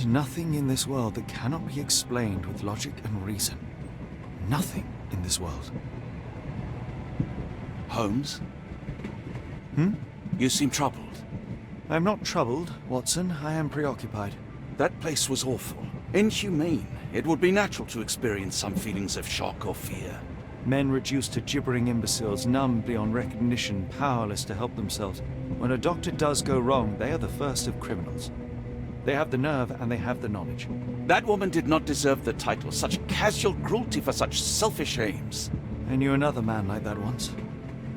is nothing in this world that cannot be explained with logic and reason. Nothing in this world. Holmes? Hmm? You seem troubled. I am not troubled, Watson. I am preoccupied. That place was awful. Inhumane. It would be natural to experience some feelings of shock or fear. Men reduced to gibbering imbeciles, numb beyond recognition, powerless to help themselves. When a doctor does go wrong, they are the first of criminals. They have the nerve and they have the knowledge. That woman did not deserve the title. Such casual cruelty for such selfish aims. I knew another man like that once.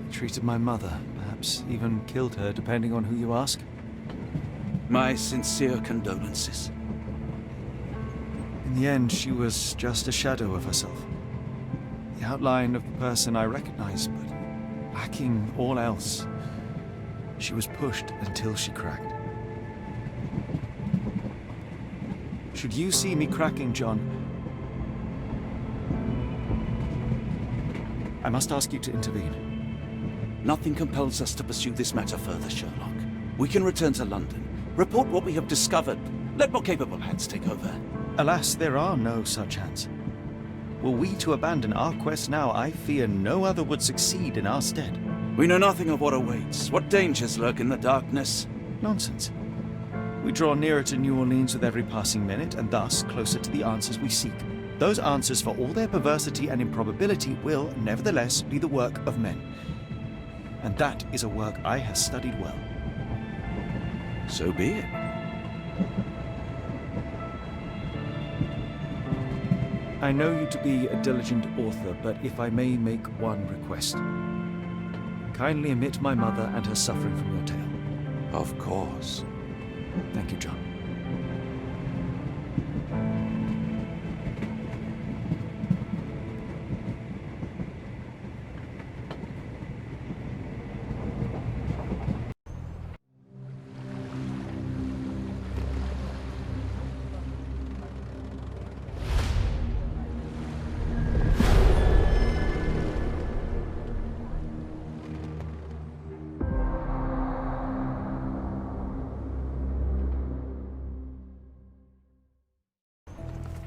He treated my mother, perhaps even killed her, depending on who you ask. My sincere condolences. In the end, she was just a shadow of herself. The outline of the person I recognized, but lacking all else. She was pushed until she cracked. Should you see me cracking, John, I must ask you to intervene. Nothing compels us to pursue this matter further, Sherlock. We can return to London, report what we have discovered. Let more capable hands take over. Alas, there are no such hands. Were we to abandon our quest now, I fear no other would succeed in our stead. We know nothing of what awaits, what dangers lurk in the darkness. Nonsense. We draw nearer to New Orleans with every passing minute, and thus closer to the answers we seek. Those answers, for all their perversity and improbability, will, nevertheless, be the work of men. And that is a work I have studied well. So be it. I know you to be a diligent author, but if I may make one request. Kindly omit my mother and her suffering from your tale. Of course. Thank you, John.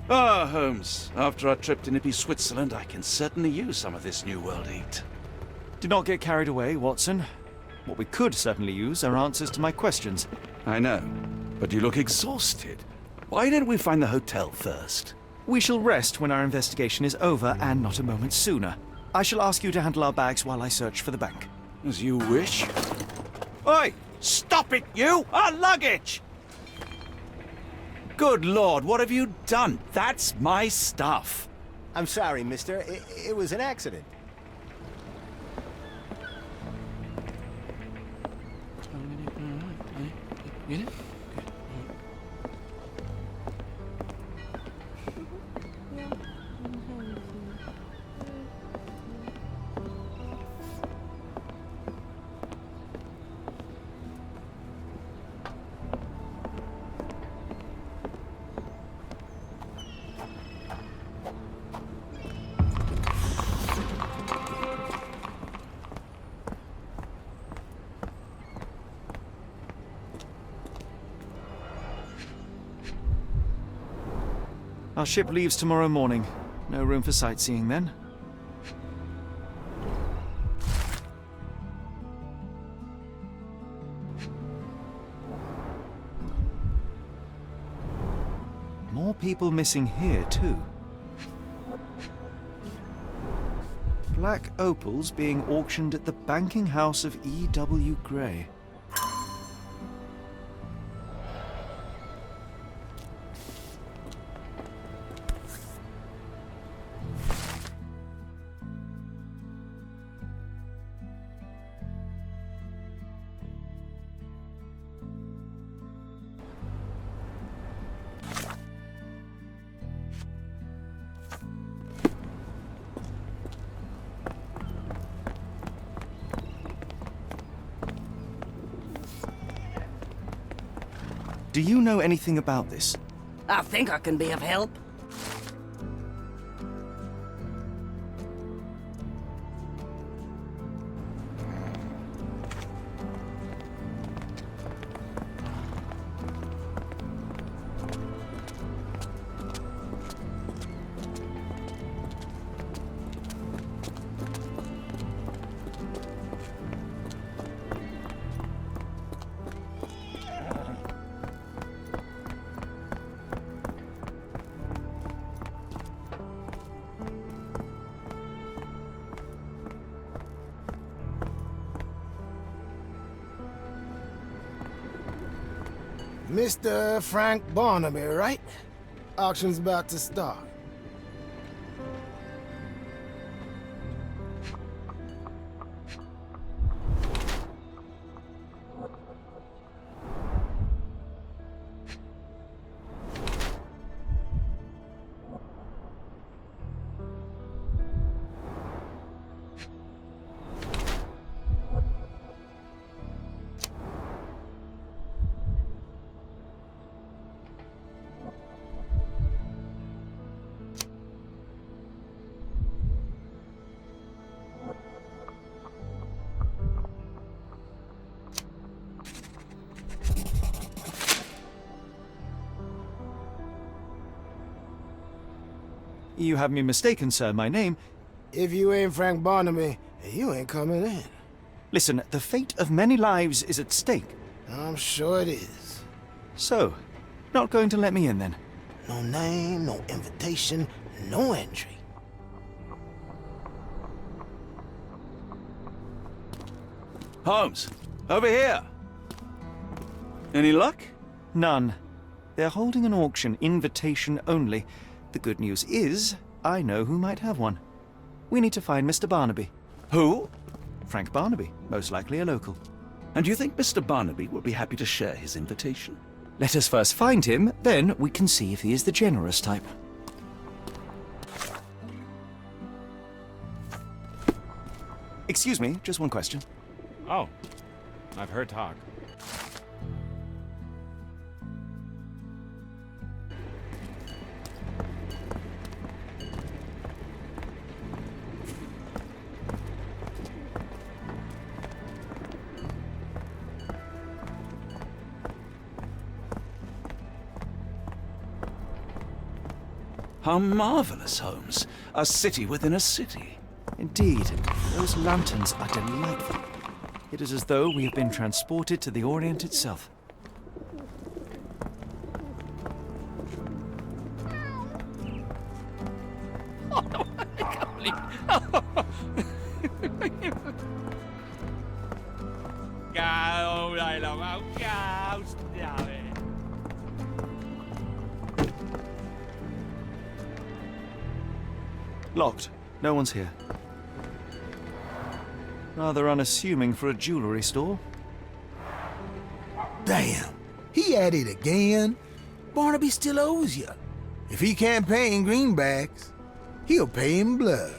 Ah, Holmes. After our trip to nippy Switzerland, I can certainly use some of this New World heat. Do not get carried away, Watson. What we could certainly use are answers to my questions. I know, but you look exhausted. Why didn't we find the hotel first? We shall rest when our investigation is over, and not a moment sooner. I shall ask you to handle our bags while I search for the bank. As you wish. Oi! Stop it, you! Our luggage! Good Lord, what have you done? That's my stuff. I'm sorry, mister. It was an accident. Our ship leaves tomorrow morning. No room for sightseeing then. More people missing here, too. Black opals being auctioned at the banking house of E.W. Gray. Do you know anything about this? I think I can be of help. Mr. Frank Barnaby, right? Auction's about to start. You have me mistaken, sir. My name... If you ain't Frank Barnaby, you ain't coming in. Listen, the fate of many lives is at stake. I'm sure it is. So, not going to let me in then? No name, no invitation, no entry. Holmes, over here. Any luck? None. They're holding an auction, invitation only. The good news is, I know who might have one. We need to find Mr. Barnaby. Who? Frank Barnaby, most likely a local. And do you think Mr. Barnaby will be happy to share his invitation? Let us first find him, then we can see if he is the generous type. Excuse me, just one question. Oh, I've heard talk. How marvelous, Holmes. A city within a city. Indeed, those lanterns are delightful. It is as though we have been transported to the Orient itself. Locked. No one's here. Rather unassuming for a jewelry store. Damn, he at it again. Barnaby still owes you. If he can't pay in greenbacks, he'll pay in blood.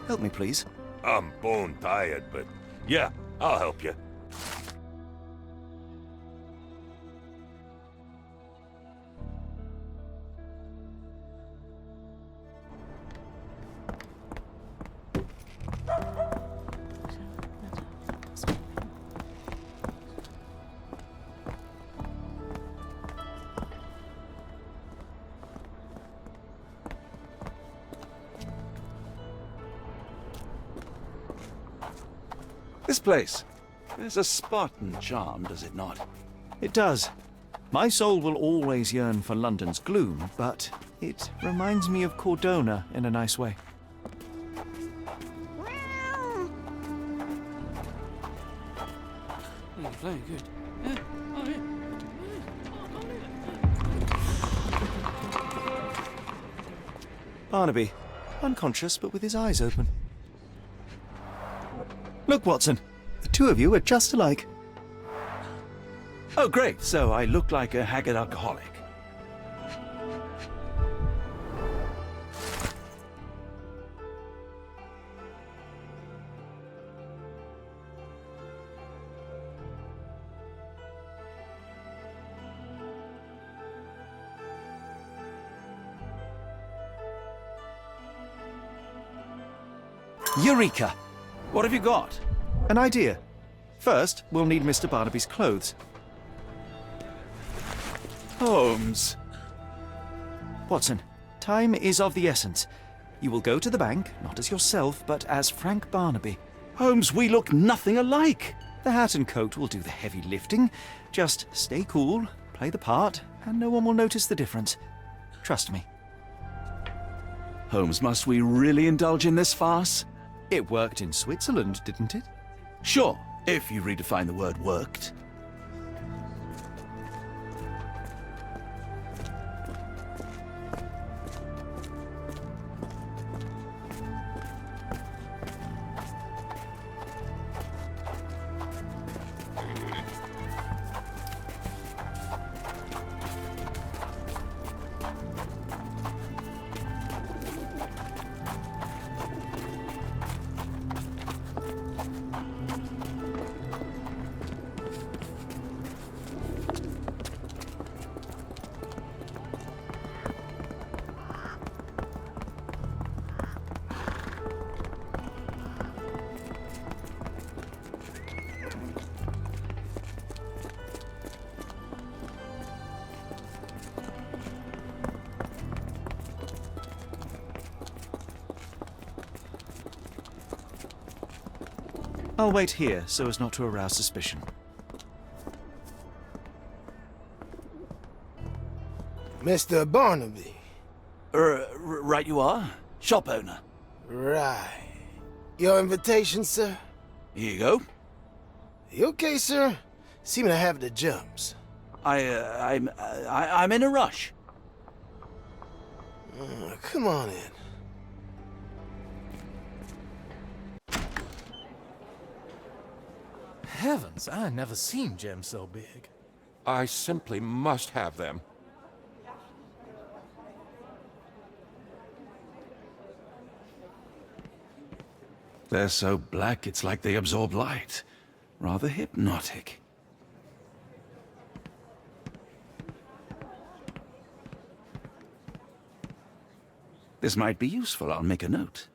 Help me, please. I'm bone tired, but yeah, I'll help you. This place. There's a Spartan charm, does it not? It does. My soul will always yearn for London's gloom, but it reminds me of Cordona in a nice way. Very good. Barnaby, unconscious but with his eyes open. Look, Watson. The two of you are just alike. Oh, great. So I look like a haggard alcoholic. Eureka! What have you got? An idea. First, we'll need Mr. Barnaby's clothes. Holmes. Watson, time is of the essence. You will go to the bank, not as yourself, but as Frank Barnaby. Holmes, we look nothing alike. The hat and coat will do the heavy lifting. Just stay cool, play the part, and no one will notice the difference. Trust me. Holmes, must we really indulge in this farce? It worked in Switzerland, didn't it? Sure, if you redefine the word worked. I'll wait here so as not to arouse suspicion. Mr. Barnaby. Right you are. Shop owner. Right. Your invitation, sir? Here you go. You okay, sir? Seem to have the jumps. I'm in a rush. Come on in. Heavens, I never seen gems so big. I simply must have them. They're so black, it's like they absorb light. Rather hypnotic. This might be useful. I'll make a note.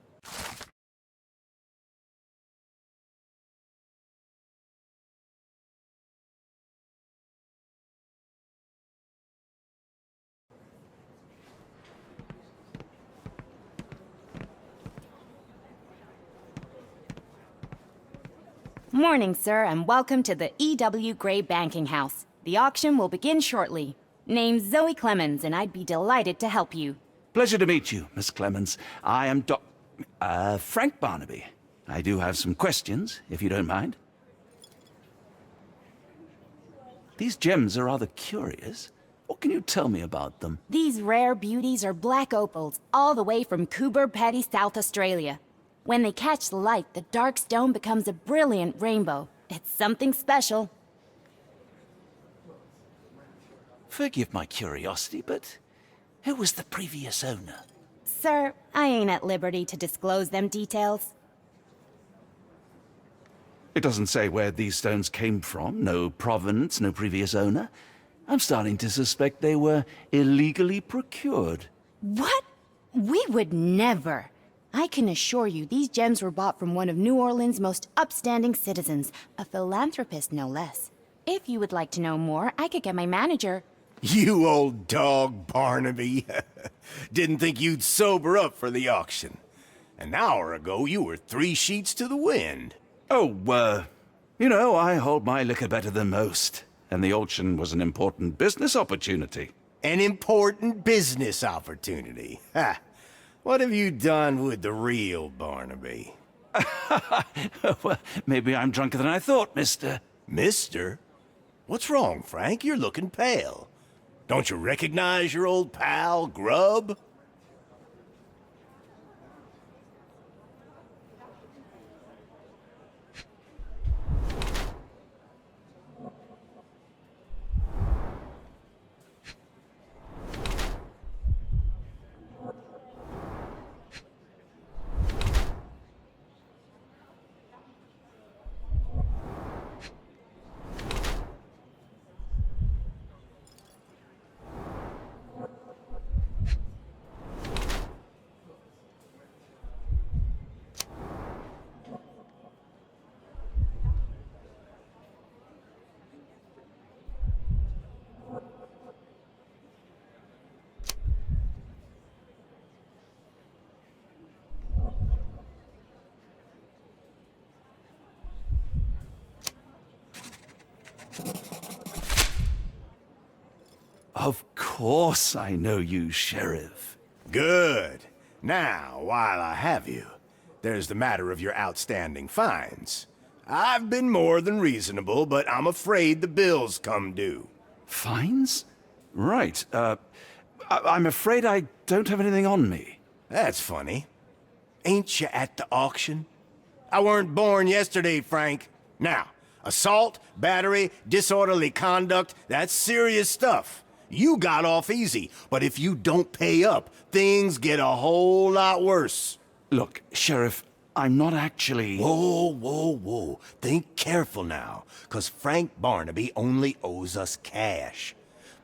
Morning, sir, and welcome to the E.W. Gray Banking House. The auction will begin shortly. Name's Zoe Clemens, and I'd be delighted to help you. Pleasure to meet you, Miss Clemens. I am Frank Barnaby. I do have some questions, if you don't mind. These gems are rather curious. What can you tell me about them? These rare beauties are black opals, all the way from Coober Pedy, South Australia. When they catch the light, the dark stone becomes a brilliant rainbow. It's something special. Forgive my curiosity, but who was the previous owner? Sir, I ain't at liberty to disclose them details. It doesn't say where these stones came from, no provenance, no previous owner. I'm starting to suspect they were illegally procured. What? We would never. I can assure you these gems were bought from one of New Orleans' most upstanding citizens, a philanthropist no less. If you would like to know more, I could get my manager. You old dog, Barnaby. Didn't think you'd sober up for the auction. An hour ago, you were 3 sheets to the wind. Oh, you know, I hold my liquor better than most. And the auction was an important business opportunity. An important business opportunity. Ha! What have you done with the real Barnaby? Well, maybe I'm drunker than I thought, mister. Mister? What's wrong, Frank? You're looking pale. Don't you recognize your old pal, Grub? Of course I know you, Sheriff. Good. Now, while I have you, there's the matter of your outstanding fines. I've been more than reasonable, but I'm afraid the bills come due. Fines? Right. I'm afraid I don't have anything on me. That's funny. Ain't you at the auction? I weren't born yesterday, Frank. Now, assault, battery, disorderly conduct, that's serious stuff. You got off easy, but if you don't pay up, things get a whole lot worse. Look, Sheriff, I'm not actually... Whoa. Think careful now, 'cause Frank Barnaby only owes us cash.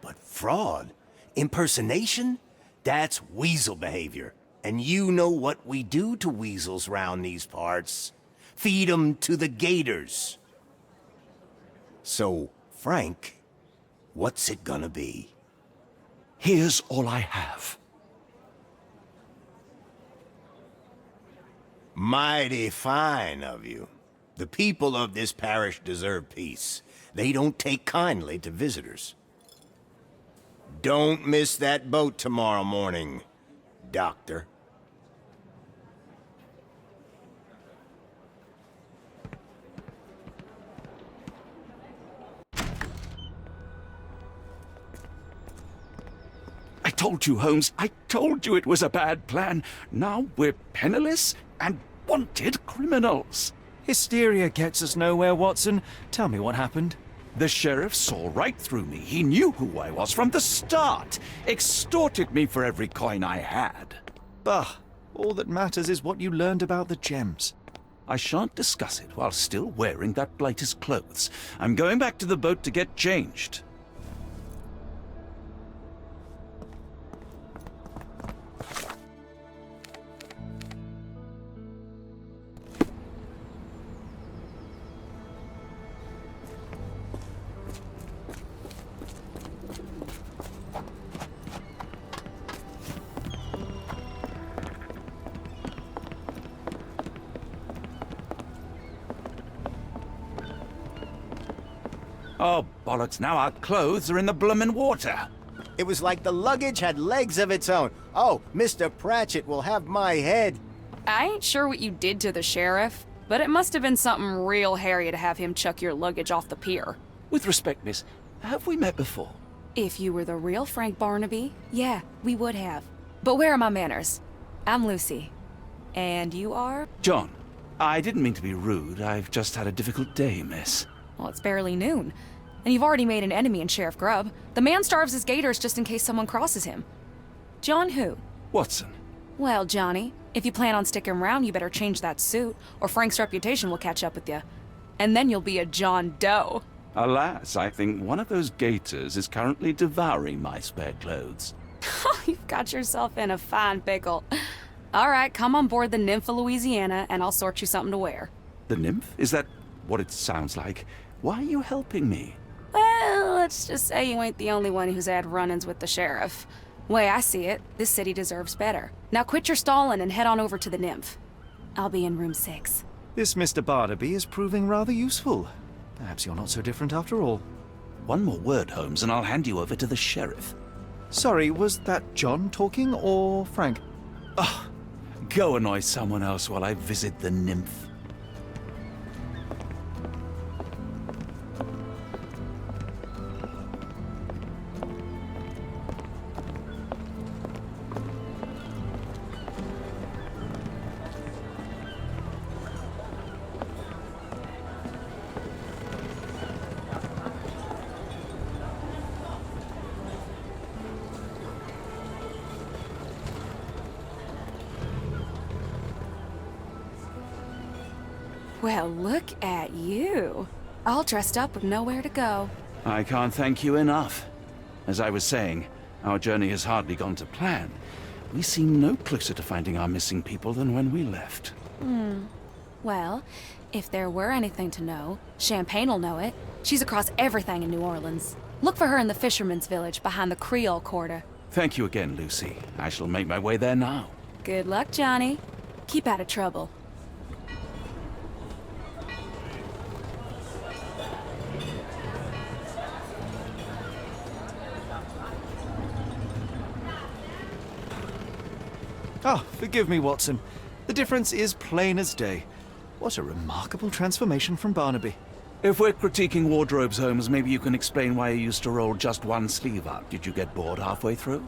But fraud, impersonation, that's weasel behavior. And you know what we do to weasels round these parts. Feed 'em to the gators. So, Frank, what's it gonna be? Here's all I have. Mighty fine of you. The people of this parish deserve peace. They don't take kindly to visitors. Don't miss that boat tomorrow morning, Doctor. I told you, Holmes. I told you it was a bad plan. Now we're penniless and wanted criminals. Hysteria gets us nowhere, Watson. Tell me what happened. The sheriff saw right through me. He knew who I was from the start. Extorted me for every coin I had. Bah, all that matters is what you learned about the gems. I shan't discuss it while still wearing that blighter's clothes. I'm going back to the boat to get changed. Oh, bollocks, now our clothes are in the bloomin' water. It was like the luggage had legs of its own. Oh, Mr. Pratchett will have my head. I ain't sure what you did to the sheriff, but it must have been something real hairy to have him chuck your luggage off the pier. With respect, miss, have we met before? If you were the real Frank Barnaby, yeah, we would have. But where are my manners? I'm Lucy. And you are? John, I didn't mean to be rude. I've just had a difficult day, miss. Well, it's barely noon. And you've already made an enemy in Sheriff Grubb. The man starves his gators just in case someone crosses him. John who? Watson. Well, Johnny, if you plan on sticking around, you better change that suit, or Frank's reputation will catch up with you. And then you'll be a John Doe. Alas, I think one of those gators is currently devouring my spare clothes. You've got yourself in a fine pickle. All right, come on board the Nymph of Louisiana, and I'll sort you something to wear. The nymph? Is that what it sounds like? Why are you helping me? Well, let's just say you ain't the only one who's had run-ins with the sheriff. Way I see it, this city deserves better. Now quit your stalling and head on over to the Nymph. I'll be in room 6. This Mr. Barnaby is proving rather useful. Perhaps you're not so different after all. One more word, Holmes, and I'll hand you over to the sheriff. Sorry, was that John talking or Frank? Oh, go annoy someone else while I visit the nymph. Well, look at you. All dressed up with nowhere to go. I can't thank you enough. As I was saying, our journey has hardly gone to plan. We seem no closer to finding our missing people than when we left. Well, if there were anything to know, Champagne'll know it. She's across everything in New Orleans. Look for her in the fisherman's village behind the Creole Quarter. Thank you again, Lucy. I shall make my way there now. Good luck, Johnny. Keep out of trouble. Ah, forgive me, Watson. The difference is plain as day. What a remarkable transformation from Barnaby. If we're critiquing wardrobes, Holmes, maybe you can explain why you used to roll just one sleeve up. Did you get bored halfway through?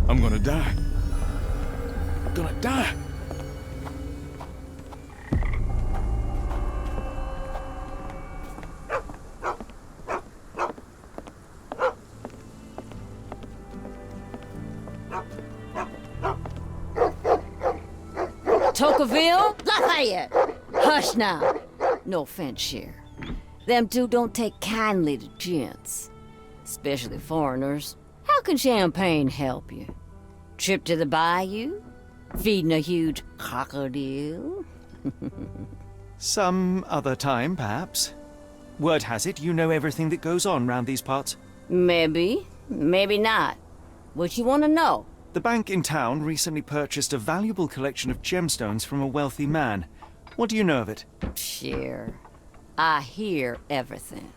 I'm gonna die. I'm gonna die. Tocqueville? Lafayette! Hush now. No offense, Cher. Them two don't take kindly to gents. Especially foreigners. How can champagne help you? Trip to the bayou? Feeding a huge crocodile? Some other time, perhaps. Word has it you know everything that goes on round these parts. Maybe. Maybe not. What you want to know? The bank in town recently purchased a valuable collection of gemstones from a wealthy man. What do you know of it? Cher, I hear everything.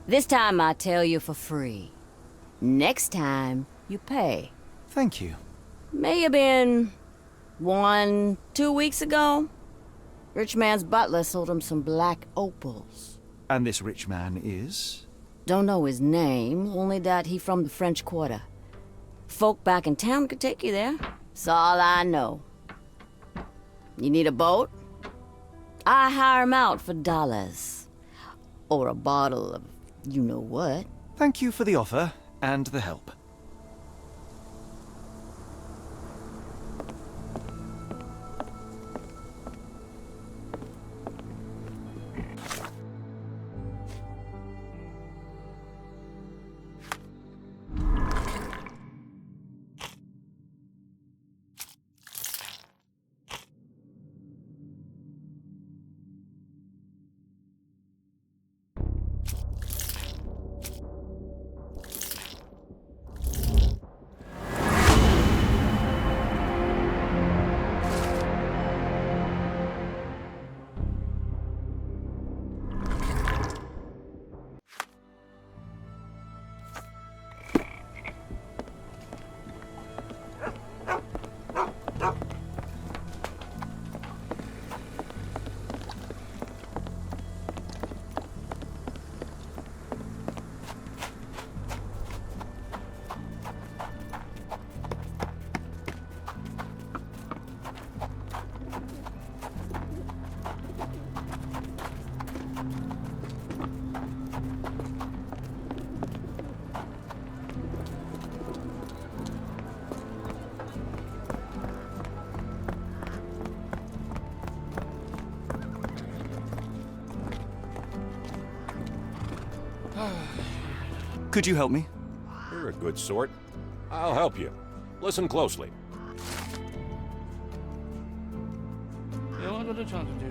This time I tell you for free. Next time, you pay. Thank you. May have been 2 weeks ago. Rich man's butler sold him some black opals. And this rich man is? Don't know his name, only that he from the French Quarter. Folk back in town could take you there. That's all I know. You need a boat? I hire 'em out for dollars. Or a bottle of you-know-what. Thank you for the offer and the help. Could you help me? You're a good sort. I'll help you. Listen closely. Yeah, what are they trying to do?